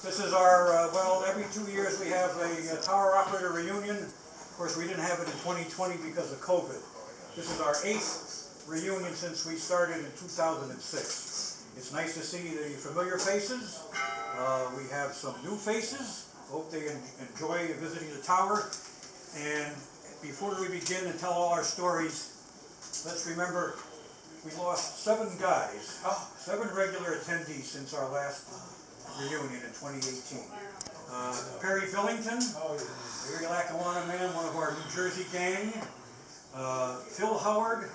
This is our, well, every 2 years we have a tower operator reunion. Of course, we didn't have it in 2020 because of COVID. This is our 8th reunion since we started in 2006. It's nice to see the familiar faces. We have some new faces. Hope they enjoy visiting the tower. And before we begin and tell all our stories, let's remember we lost 7 guys, 7 regular attendees since our last reunion in 2018. Perry Billington, very Lackawanna man, one of our New Jersey gang. Phil Howard,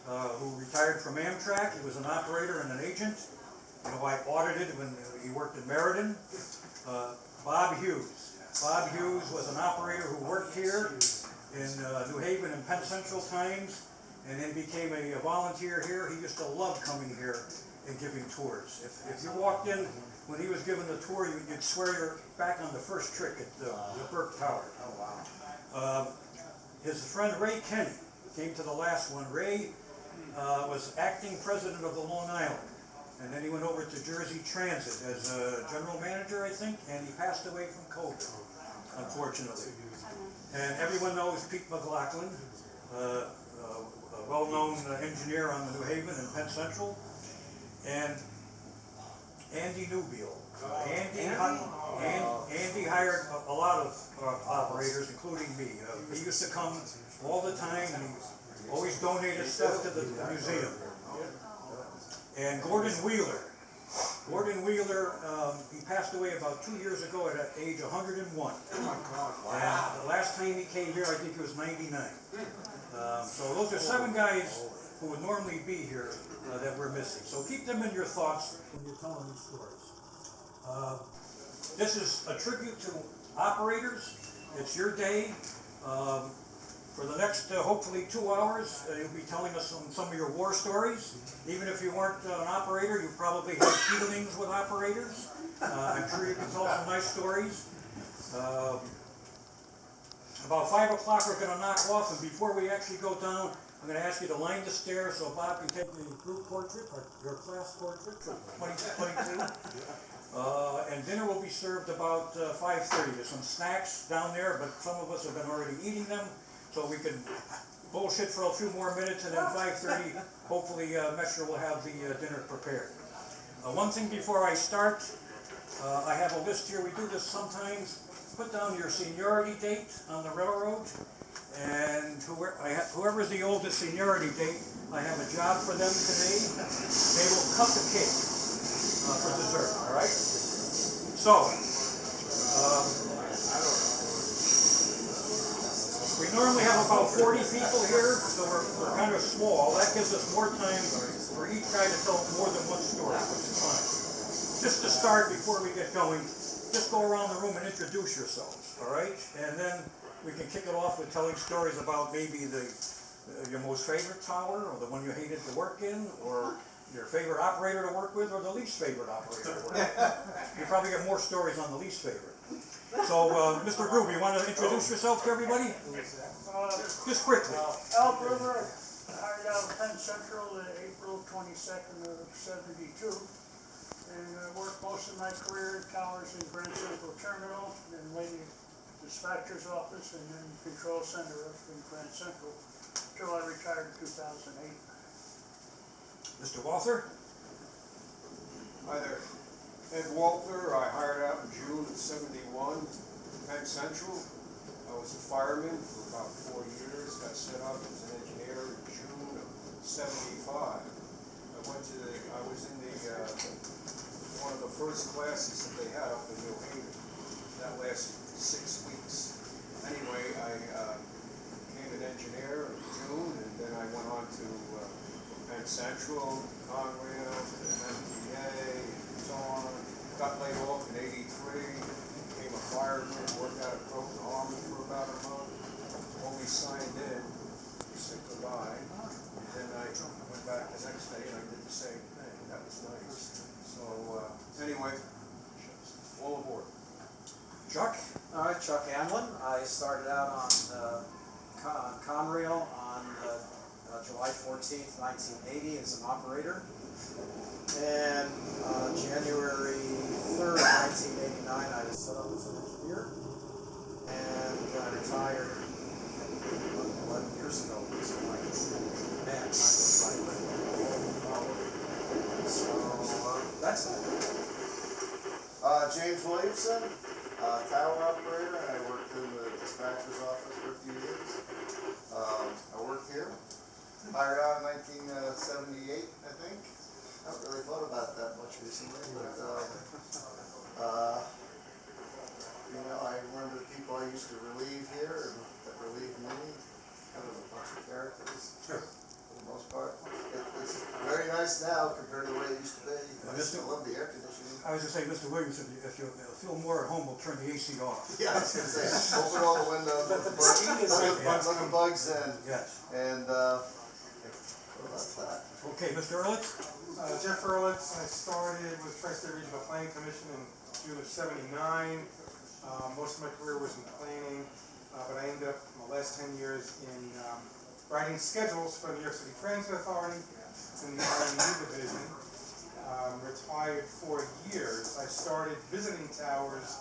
who retired from Amtrak. He was an operator and an agent. You know, I audited when he worked in Meriden. Bob Hughes. Bob Hughes was an operator who worked here in New Haven and Penn Central times, and then became a volunteer here. He used to love coming here and giving tours. If you walked in when he was giving the tour, you'd swear you're back on the first trick at the Burke Tower. Oh, wow. His friend Ray Kenny came to the last one. Ray was acting president of the Long Island, and then he went over to Jersey Transit as a general manager, I think, and he passed away from COVID, unfortunately. And everyone knows Pete McLaughlin, a well-known engineer on the New Haven and Penn Central, and Andy Newbiel. Andy hired a lot of operators, including me. He used to come all the time, and he always donated stuff to the museum. And Gordon Wheeler. Gordon Wheeler, he passed away about 2 years ago at age 101. Oh my God! Wow. And the last time he came here, I think he was 99. So those are 7 guys who would normally be here that we're missing. So keep them in your thoughts when you're telling these stories. This is a tribute to operators. It's your day. For the next, hopefully, 2 hours, you'll be telling us some of your war stories. Even if you weren't an operator, you probably had feelings with operators. I'm sure you can tell some nice stories. About 5 o'clock, we're going to knock off, and before we actually go down, I'm going to ask you to line the stairs so Bob can take the group portrait, or your class portrait for 2022. And dinner will be served about 5:30. There's some snacks down there, but some of us have been already eating them. So we can bullshit for a few more minutes, and then 5:30, hopefully Metro will have the dinner prepared. One thing before I start, I have a list here. We do this sometimes. Put down your seniority date on the railroad, and whoever's the oldest seniority date, I have a job for them today. They will cut the cake for dessert, all right? So, we normally have about 40 people here, so we're kind of small. That gives us more time for each guy to tell more than one story, which is fine. Just to start, before we get going, just go around the room and introduce yourselves, all right? And then we can kick it off with telling stories about maybe your most favorite tower, or the one you hated to work in, or your favorite operator to work with, or the least favorite operator to work with. You probably get more stories on the least favorite. So, Mr. Gruber, you want to introduce yourself to everybody? Just quickly. Al Gruber, hired out of Penn Central April 22nd of '72, and worked most of my career at towers in Grand Central Terminal, then later dispatcher's office, and then control center up in Grand Central, until I retired in 2008. Mr. Walther? Hi there. Ed Walther, I hired out in June of '71, Penn Central. I was a fireman for about 4 years, got set up as an engineer in June of '75. I was in one of the first classes that they had up in New Haven. That lasted 6 weeks. Anyway, I became an engineer in June, and then I went on to Penn Central, Conrail, MTA, and so on. Got laid off in '83, became a fireman, worked out at Croton Harmon for about a month. When we signed in, we said goodbye. And then I went back the next day and I did the same thing. That was nice. So anyway, all aboard. Chuck? All right, Chuck Amlin. I started out on Conrail on July 14th, 1980 as an operator. And January 3rd, set up as an engineer. And I retired 11 years ago, so like man, time goes by quickly. So, that's it. James Williamson, tower operator, and I worked in the dispatcher's office for a few years. I worked here, hired out in 1978, I think. I haven't really thought about it that much recently, but, you know, I remember the people I used to relieve here and that relieved me, kind of a bunch of characters. Sure. For the most part. It's very nice now compared to the way it used to be. I still love the air conditioning. I was gonna say, Mr. Williamson, if you feel more at home, we'll turn the AC off. Yeah, I was gonna say, open all the windows, let the bugs in, Yes. and, what about that? Okay, Mr. Ehrlich? Jeff Ehrlich, I started with Tri-State Regional Planning Commission in June of '79. Most of my career was in planning, but I ended up in the last 10 years in writing schedules for the New York City Transit Authority in the R&D division. Retired 4 years. I started visiting towers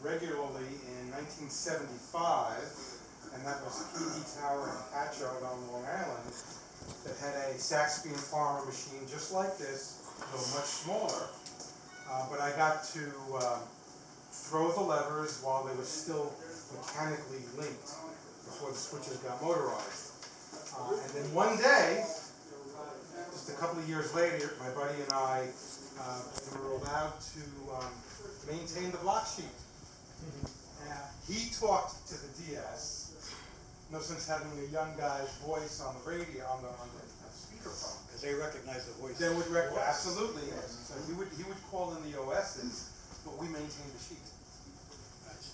regularly in 1975, and that was Key Tower in Patchogue on Long Island that had a Saxby and Farmer machine just like this, though much smaller. But I got to throw the levers while they were still mechanically linked before the switches got motorized. And then one day, just a couple of years later, my buddy and I were allowed to maintain the block sheet. He talked to the DS, no sense having a young guy's voice on the radio, on the speakerphone. Because they recognize the voice. They would absolutely, yes. So he would call in the OSs, but we maintained the sheet. Nice.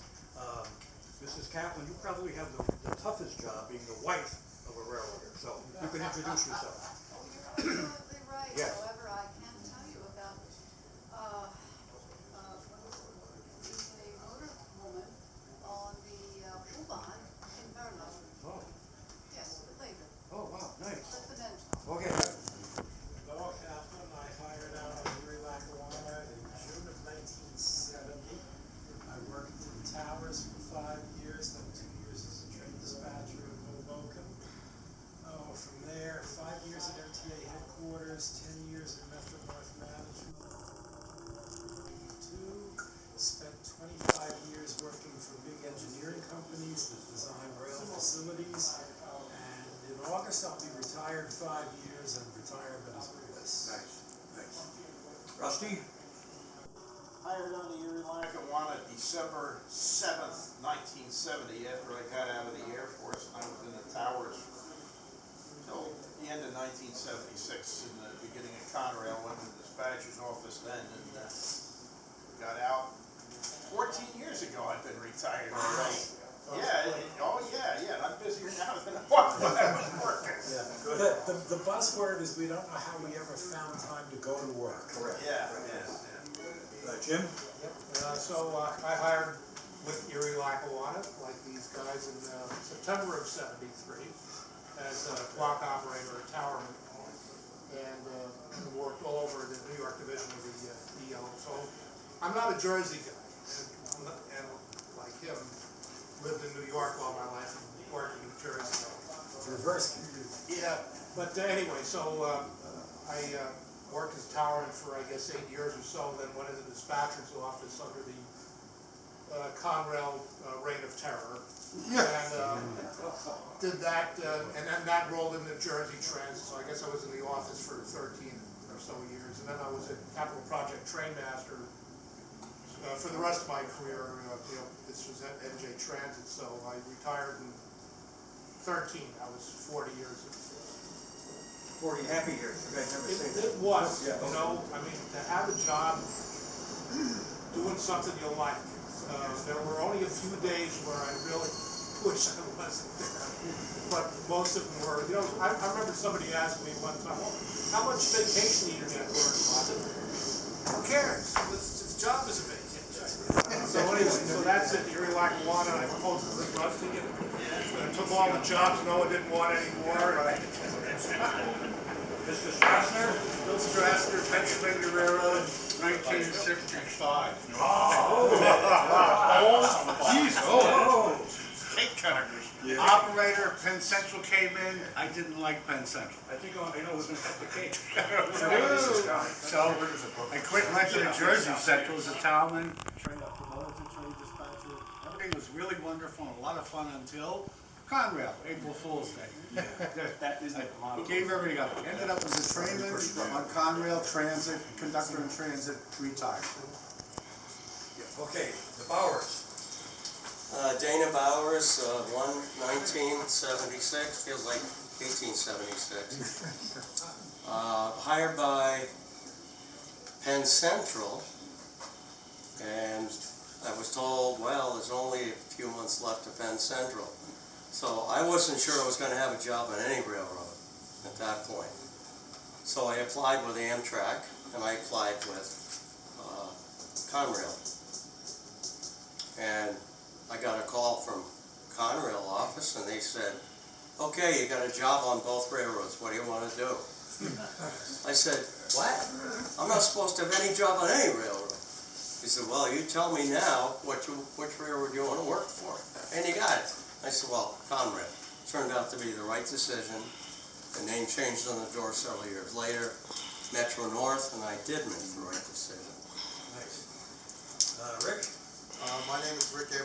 Mrs. Kaplan, you probably have the toughest job, being the wife of a railroader, so you can introduce yourself. You're absolutely right. Yes. However, I can tell you about being a motor woman on the U-Bahn in Maryland. Oh, Yes, later, oh, wow, nice. at the Penncentral. Okay. Noah Kaplan, I hired out on Erie Lackawanna in June of 1970. I worked in towers for 5 years, then 2 years as a train dispatcher in Hoboken. From there, 5 years at MTA headquarters, 10 years at Metro-North management. Spent 25 years working for big engineering companies that design rail facilities. And in August, I'll be retired 5 years, and retirement is bliss. Nice, nice. Rusty? Hired on the Erie Lackawanna December 7th, 1970, after I got out of the Air Force, and I was in the towers until the end of 1976, in the beginning of Conrail. Went to the dispatcher's office then, and got out. 14 years ago, I've been retired already. Yeah, I'm busier now than I was when I was working. The buzzword is we don't know how we ever found time to go to work. Correct. Yeah. Jim? I hired with Erie Lackawanna, like these guys, in September of '73 as a block operator at Towerman, and worked all over the New York division of the EL. So I'm not a Jersey guy, and like him, lived in New York all my life and worked in New Jersey. Reverse. Yeah, but anyway, so I worked as towerman for, I guess, 8 years or so, then went into the dispatcher's office under the Conrail reign of terror. And did that, and then that rolled into Jersey Transit, so I guess I was in the office for 13 or so years. And then I was a capital project trainmaster for the rest of my career. This was at NJ Transit, so I retired in 13. I was 40 years. 40 happy years, you guys never say that. It was, Yeah. you know, I mean, to have a job doing something you like. There were only a few days where I really wish I wasn't there, but most of them were, you know, I remember somebody asked me one time, well, how much vacation are you gonna work? I said, who cares? This job is a vacation. So anyway, so that's it, Erie Lackawanna, I proposed to Rick Rusty, and I took all the jobs no one didn't want anymore. Mr. Strassner? Bill Strassner, Pennsylvania Railroad, 1965. Penn Central came in, I didn't like Penn Central. I think I know who's gonna cut the cake. So I quit and went to the Jersey Central as a townman, trained up promoted to train dispatcher. Everything was really wonderful and a lot of fun until Conrail, April Fool's Day. I gave everything up. Ended up as a trainman on Conrail Transit, conductor in transit, retired. Okay, the Bowers. Dana Bowers, 1976, feels like 1876. Hired by Penn Central, and I was told, well, there's only a few months left to Penn Central. So I wasn't sure I was going to have a job on any railroad at that point. So I applied with Amtrak, and I applied with Conrail. And I got a call from Conrail office, and they said, okay, you got a job on both railroads, what do you want to do? I said, what? I'm not supposed to have any job on any railroad. He said, well, you tell me now which railroad you want to work for, and you got it. I said, well, Conrail. Turned out to be the right decision. The name changed on the door several years later, Metro North, and I did make the right decision. Nice. Rick? My name is Rick Everett.